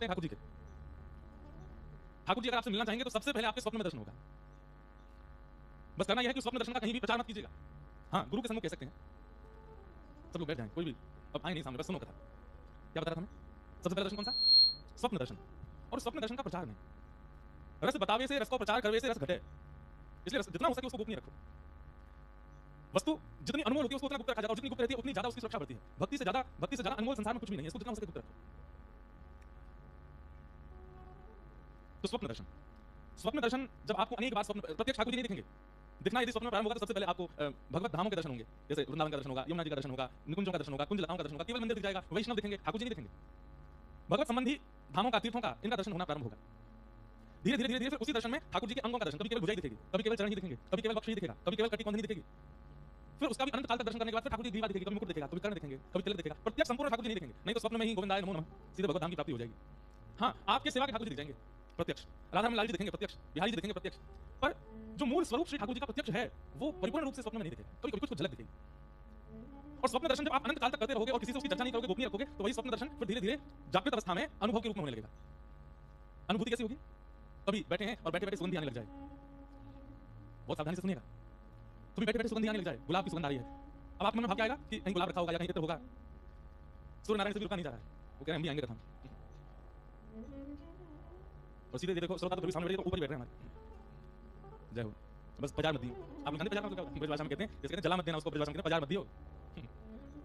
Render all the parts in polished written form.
हैं ठाकुर जी के। ठाकुर जी अगर आपसे मिलना चाहेंगे तो सबसे पहले आपके स्वप्न में दर्शन होगा। बस करना यह है कि स्वप्न दर्शन का कहीं भी प्रचार मत कीजिएगा। हाँ, गुरु के सम्मुख कह सकते हैं। सब लोग बैठ जाएं, कोई भी अब आए नहीं सामने, बस सुनो कथा। क्या बता रहा था मैं? सबसे पहला दर्शन कौन सा? स्वप्न दर्शन। और स्वप्न दर्शन का प्रचार नहीं। रस बतावे से रस को प्रचार करवे से रस घटे, इसलिए जितना हो सके उसको गोपनीय रखो। वस्तु जितनी अनमोल होती है उसको उतना गुप्त रखा जाता है, और जितनी गुप्त रहती है उतनी ज्यादा उसकी सुरक्षा बढ़ती है। भक्ति से ज्यादा अनमोल संसार में कुछ भी नहीं है, इसको जितना हो सके गुप्त रखो। तो स्वप्न दर्शन, स्वप्न दर्शन जब आपको अनेक बार स्वप्न प्रत्यक्ष ठाकुर जी नहीं दिखेंगे, दिखना यदि स्वप्न में प्रारंभ होगा तो सबसे पहले आपको भगवत धामों के दर्शन होंगे, जैसे वृंदावन का दर्शन होगा, यमुना जी का दर्शन होगा, निकुंजों का दर्शन होगा, कुंज लताओं का दर्शन होगा, केवल मंदिर दिख जाएगा, वैष्णव दिखेंगे, ठाकुर जी नहीं दिखेंगे। भगवत संबंधी धामों का, तीर्थों का, इनका दर्शन होना प्रारंभ होगा। धीरे धीरे धीरे फिर उसी दर्शन में ठाकुर जी के अंगों का दर्शन, कभी केवल भुजाई दिखेगी, कभी केवल चरण ही दिखेंगे, कभी केवल वक्ष ही दिखेगा, कभी केवल कटी कंधनी दिखेगी। फिर उसका भी अनंत काल तक दर्शन करने के बाद फिर ठाकुर जी ग्रीवा दिखेगी, कभी मुकुट दिखेगा, कभी कर्ण दिखेंगे, कभी तिलक दिखेगा। प्रत्यक्ष संपूर्ण ठाकुर जी नहीं दिखेंगे, नहीं तो स्वप्न में ही गोविंदाय नमो नमः सीधे भगवत धाम की प्राप्ति हो जाएगी। हाँ, आपके सेवा के ठाकुर जी दिख जाएंगे प्रत्यक्ष, राधा लाल जी दिखेंगे प्रत्यक्ष, बिहारी जी दिखेंगे प्रत्यक्ष, पर जो मूल स्वरूप श्री ठाकुर जी का प्रत्यक्ष है वो परिपूर्ण रूप से स्वप्न में नहीं दिखेगा, कभी कभी कुछ झलक दिखेगी। और स्वप्न दर्शन जब आप अनंत काल तक करते रहोगे और किसी से उसकी चर्चा नहीं करोगे, गोपनीय रखोगे, तो वही स्वप्न दर्शन फिर धीरे धीरे जागृत अवस्था में अनुभव के रूप में होने लगेगा। अनुभूति कैसी होगी? कभी बैठे हैं और बैठे बैठे सुगंध आने लग जाए, बहुत सावधानी से सुनिएगा। कभी बैठे बैठे सुगंध आने लग जाए, गुलाब की सुगंध आ रही है, अब आपके मन में भाव क्या आएगा कि कहीं गुलाब रखा होगा या कहीं इत्र होगा। सूर्य नारायण से भी रुका नहीं जा रहा है, वो कह रहे हैं हम भी आएंगे कथा। और सीधे देखो श्रोता तो भी सामने बैठे ऊपर ही बैठ रहे हैं हमारे। जय हो। बस बाजार मत दियो, आप लोग जानते बाजार में ब्रज भाषा में कहते हैं, जैसे कहते हैं जला मत देना, उसको ब्रज भाषा में कहते हैं बाजार मत दियो।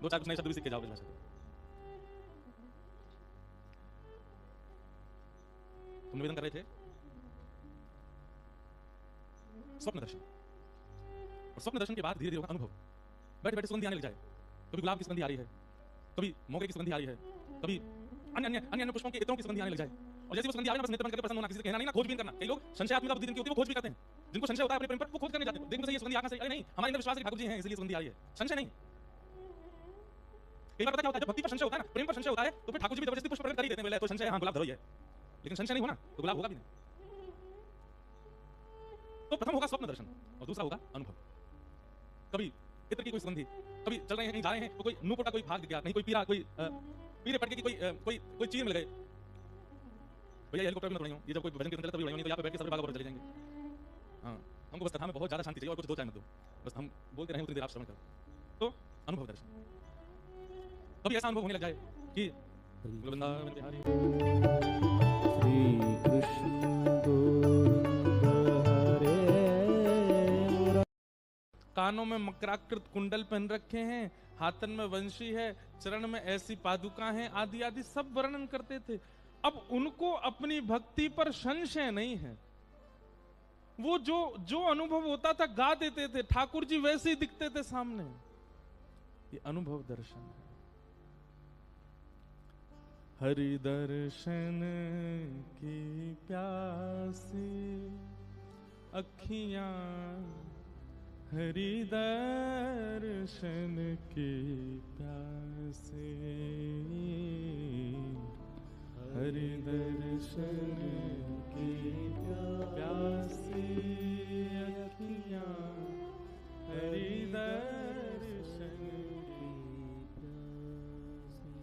दो चार कुछ नए शब्द भी सीख के जाओ ब्रज भाषा। तुम निवेदन कर रहे थे स्वप्न दर्शन, और स्वप्न दर्शन के बाद धीरे धीरे होगा अनुभव। बैठे बैठे सुगंधी आने लग जाए, कभी गुलाब की सुगंधी आ रही है, कभी मोगरे की सुगंधी आ रही है, कभी अन्य पुष्पों के इत्रों की सुगंधी आने लग जाए। और जैसे वो सुगंधी आ रही है बस नेत्र बंद करके प्रसन्न होना, किसी से कहना नहीं ना, खोजबीन करना। कई लोग संशयात्मिका बुद्धि जिनकी होती है वो खोज भी करते हैं, जिनको संशय होता है अपने प्रेम पर वो खोज करने जाते हैं, देखो ये सुगंधी आना सही, अरे नहीं हमारे अंदर विश्वास है ठाकुर जी हैं इसलिए सुगंधी आ रही है, संशय नहीं। कई बार पता क्या होता है, जब भक्ति पर संशय होता है ना, प्रेम पर संशय होता है, तो फिर ठाकुर जी भी जबरदस्ती पुष्प प्रकट कर ही देते हैं, तो संशय हां गुलाब धरो ही है, लेकिन संशय नहीं होना तो गुलाब होगा भी नहीं। तो प्रथम होगा स्वप्न दर्शन और दूसरा होगा अनुभव। कभी इत्र की कोई सुगंधी, कभी चल रहे हैं कहीं जा रहे हैं तो कोई नूपुर का कोई भाग दिख गया, कहीं कोई पीरा, कोई पीरे पटके की कोई चीर मिल गए। भैया हेलीकॉप्टर में उड़ाई हो, ये जब कोई भजन कीर्तन चलता तभी उड़ाई नहीं, तो यहाँ पे बैठ के सब बागा पर चले जाएंगे। हाँ, हमको बस कथा में बहुत ज्यादा शांति चाहिए और कुछ दो चाय मत दो, बस हम बोलते रहें उतनी देर आप श्रवण करो। तो अनुभव दर्शन, कभी ऐसा अनुभव होने लग जाए कि वृंदावन बिहारी श्री कृष्ण, कानों में मकराकृत कुंडल पहन रखे हैं, हाथन में वंशी है, चरण में ऐसी पादुका हैं, आदि आदि सब वर्णन करते थे। अब उनको अपनी भक्ति पर संशय नहीं है, वो जो अनुभव होता था गा देते थे, ठाकुर जी वैसे ही दिखते थे सामने। ये अनुभव दर्शन है। हरि दर्शन की प्यासी अखियां, हरि दर्शन की प्यासे, हरि दर्शन की प्यासी अखियां, हरि दर्शन की प्यासी।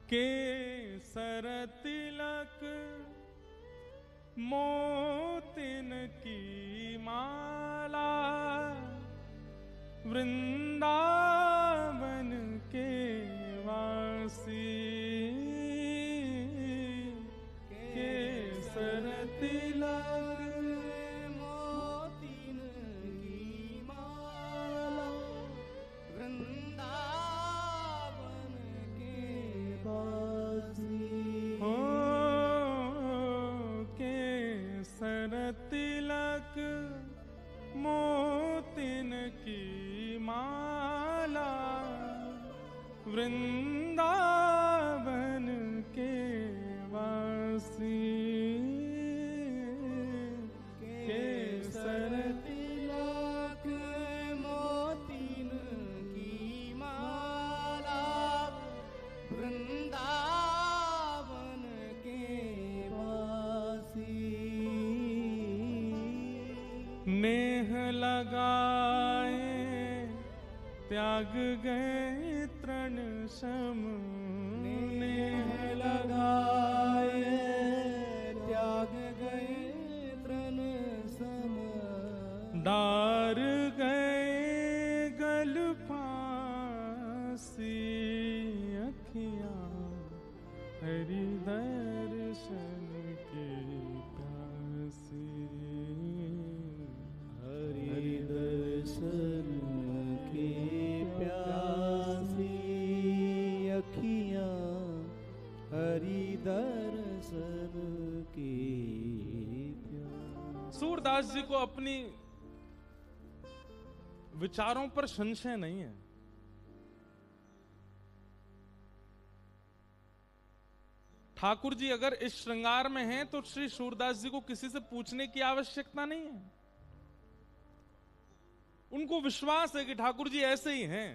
केसर तिलक मोतिन की माला, वृंदावन के वासी, केसर तिलक मोतिन की माला, वृंदावन के वासी। हो केसर तिलक मोतिन की माला, वृंदावन के वासी, केसर तिलक मोतिन की माला, वृंदावन के वासी। नेह लगाए त्याग गए तृण सम, नेह हरि दर्शन की प्यास। सूरदास जी को अपनी विचारों पर संशय नहीं है। ठाकुर जी अगर इस श्रृंगार में हैं तो श्री सूरदास जी को किसी से पूछने की आवश्यकता नहीं है। उनको विश्वास है कि ठाकुर जी ऐसे ही हैं,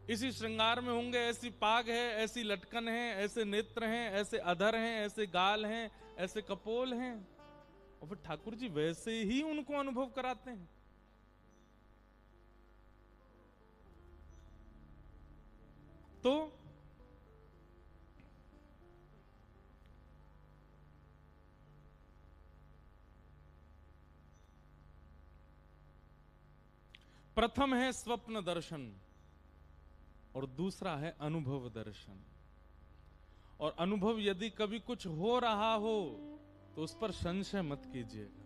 इसी श्रृंगार में होंगे। ऐसी पाग है, ऐसी लटकन है, ऐसे नेत्र हैं, ऐसे अधर हैं, ऐसे गाल हैं, ऐसे कपोल हैं, और फिर ठाकुर जी वैसे ही उनको अनुभव कराते हैं। तो प्रथम है स्वप्न दर्शन और दूसरा है अनुभव दर्शन। और अनुभव यदि कभी कुछ हो रहा हो तो उस पर संशय मत कीजिएगा,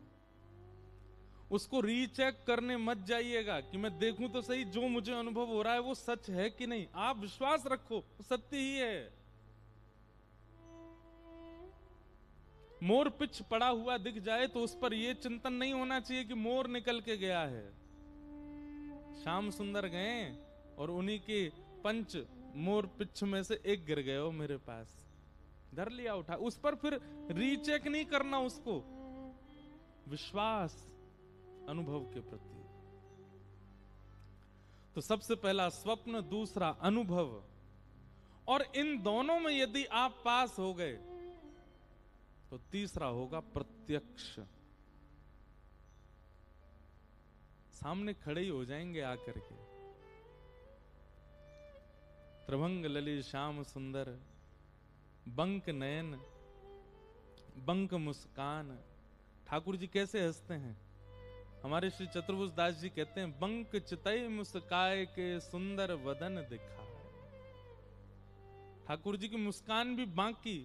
उसको रीचेक करने मत जाइएगा कि मैं देखूं तो सही जो मुझे अनुभव हो रहा है वो सच है कि नहीं। आप विश्वास रखो सत्य ही है। मोर पिच पड़ा हुआ दिख जाए तो उस पर यह चिंतन नहीं होना चाहिए कि मोर निकल के गया है। श्याम सुंदर गए और उन्हीं के पंच मोर पिच्छ में से एक गिर गए हो मेरे पास, धर लिया उठा, उस पर फिर रीचेक नहीं करना, उसको विश्वास अनुभव के प्रति। तो सबसे पहला स्वप्न, दूसरा अनुभव, और इन दोनों में यदि आप पास हो गए तो तीसरा होगा प्रत्यक्ष। सामने खड़े ही हो जाएंगे आकर के। त्रिभंग ललित श्याम सुंदर, बंक नयन, बंक मुस्कान। ठाकुर जी कैसे हंसते हैं। हमारे श्री चतुर्भुज दास जी कहते हैं, बंक चितई मुस्काए के सुंदर वदन दिखा। ठाकुर जी की मुस्कान भी बांकी,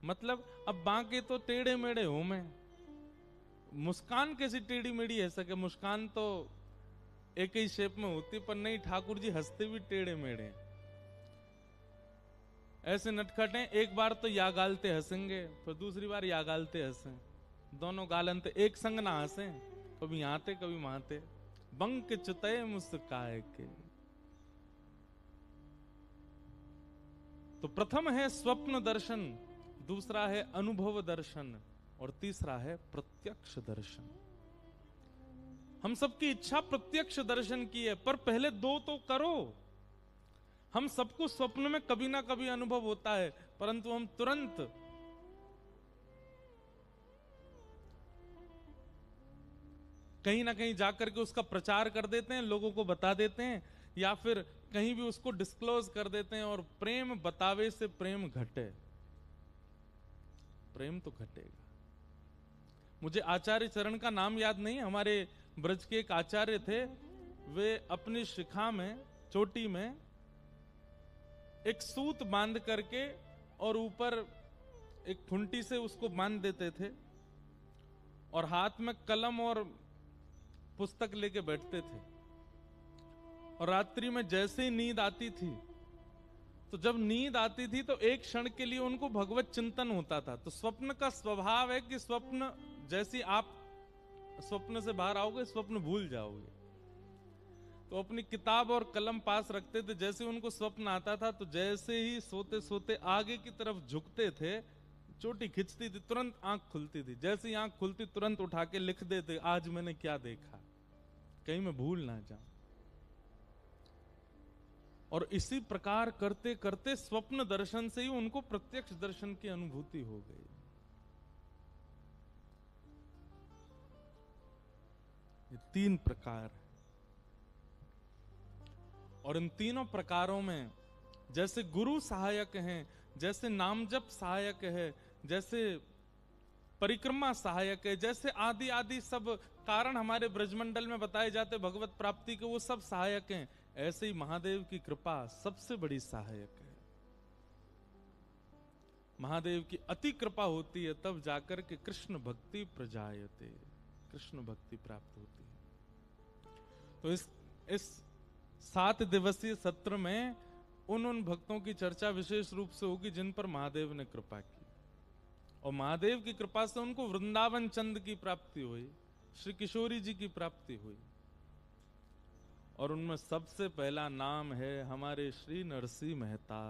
मतलब अब बांके तो टेढ़े मेढ़े हो मैं, मुस्कान कैसी टेढ़ी मेढ़ी है सके। मुस्कान तो एक ही शेप में होती, पर नहीं, ठाकुर जी हंसते भी टेढ़े मेढ़े, ऐसे नटखट हैं। एक बार तो या गालते हंसेंगे, फिर दूसरी बार या गालते हंसे, दोनों गालनते एक संग ना हंसे, कभी यहाँ थे कभी वहां थे। बंक चितय मुस्काए के। तो प्रथम है स्वप्न दर्शन, दूसरा है अनुभव दर्शन, और तीसरा है प्रत्यक्ष दर्शन। हम सबकी इच्छा प्रत्यक्ष दर्शन की है, पर पहले दो तो करो। हम सबको स्वप्न में कभी ना कभी अनुभव होता है, परंतु हम तुरंत कहीं ना कहीं जाकर के उसका प्रचार कर देते हैं, लोगों को बता देते हैं, या फिर कहीं भी उसको डिस्क्लोज कर देते हैं। और प्रेम बतावे से प्रेम घटे, प्रेम तो घटेगा। मुझे आचार्य चरण का नाम याद नहीं, हमारे ब्रज के एक आचार्य थे, वे अपनी शिखा में, चोटी में एक सूत बांध करके और ऊपर एक खुंटी से उसको बांध देते थे, और हाथ में कलम और पुस्तक लेके बैठते थे। और रात्रि में जैसे ही नींद आती थी, तो जब नींद आती थी तो एक क्षण के लिए उनको भगवत चिंतन होता था। तो स्वप्न का स्वभाव है कि स्वप्न, जैसे आप स्वप्न से बाहर आओगे स्वप्न भूल जाओगे। तो अपनी किताब और कलम पास रखते थे, जैसे उनको स्वप्न आता था तो जैसे ही सोते सोते आगे की तरफ झुकते थे, चोटी खिंचती थी, तुरंत आंख खुलती थी। जैसे ही आंख खुलती तुरंत उठा के लिख देते, आज मैंने क्या देखा, कहीं मैं भूल ना जाऊं। और इसी प्रकार करते करते स्वप्न दर्शन से ही उनको प्रत्यक्ष दर्शन की अनुभूति हो गई। ये तीन प्रकार, और इन तीनों प्रकारों में जैसे गुरु सहायक हैं, जैसे नामजप सहायक है, जैसे परिक्रमा सहायक है, जैसे आदि आदि सब कारण हमारे ब्रजमंडल में बताए जाते भगवत प्राप्ति के, वो सब सहायक हैं। ऐसे ही महादेव की कृपा सबसे बड़ी सहायक है। महादेव की अति कृपा होती है तब जाकर के कृष्ण भक्ति प्रजायते, कृष्ण भक्ति प्राप्त होती है। तो इस 7 दिवसीय सत्र में उन भक्तों की चर्चा विशेष रूप से होगी जिन पर महादेव ने कृपा की, और महादेव की कृपा से उनको वृंदावन चंद की प्राप्ति हुई, श्री किशोरी जी की प्राप्ति हुई। और उनमें सबसे पहला नाम है हमारे श्री नरसिंह मेहता।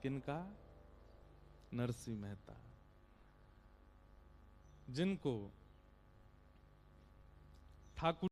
किनका? नरसिंह मेहता, जिनको ठाकुर